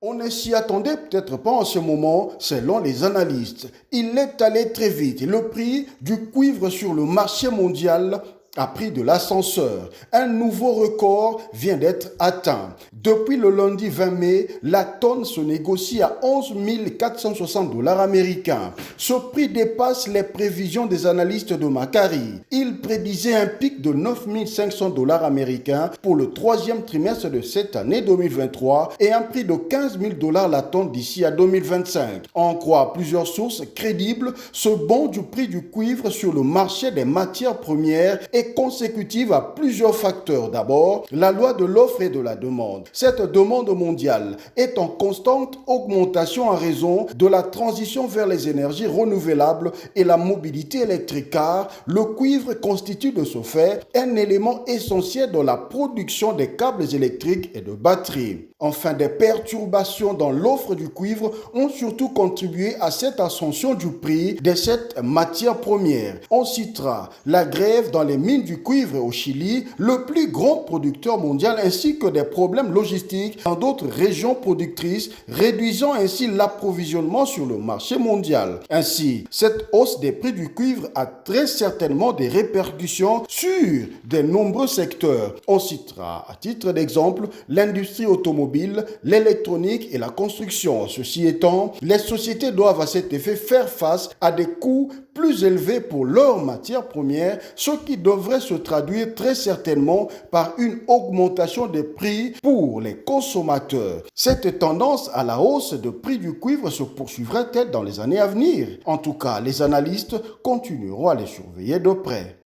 On ne s'y attendait peut-être pas en ce moment, selon les analystes. Il est allé très vite. Le prix du cuivre sur le marché mondial a pris de l'ascenseur. Un nouveau record vient d'être atteint. Depuis le lundi 20 mai, la tonne se négocie à 11 460 dollars américains. Ce prix dépasse les prévisions des analystes de Macquarie. Ils prédisaient un pic de 9 500 dollars américains pour le troisième trimestre de cette année 2023 et un prix de 15 000 dollars la tonne d'ici à 2025. En croit plusieurs sources crédibles, ce bond du prix du cuivre sur le marché des matières premières est consécutive à plusieurs facteurs. D'abord, la loi de l'offre et de la demande. Cette demande mondiale est en constante augmentation en raison de la transition vers les énergies renouvelables et la mobilité électrique, car le cuivre constitue de ce fait un élément essentiel dans la production des câbles électriques et de batteries. Enfin, des perturbations dans l'offre du cuivre ont surtout contribué à cette ascension du prix de cette matière première. On citera la grève dans les mines du cuivre au Chili, le plus grand producteur mondial, ainsi que des problèmes logistiques dans d'autres régions productrices, réduisant ainsi l'approvisionnement sur le marché mondial. Ainsi, cette hausse des prix du cuivre a très certainement des répercussions sur de nombreux secteurs. On citera, à titre d'exemple, l'industrie automobile, l'électronique et la construction. Ceci étant, les sociétés doivent à cet effet faire face à des coûts plus élevés pour leurs matières premières, ce qui devrait se traduire très certainement par une augmentation des prix pour les consommateurs. Cette tendance à la hausse de prix du cuivre se poursuivra-t-elle dans les années à venir? En tout cas, les analystes continueront à les surveiller de près.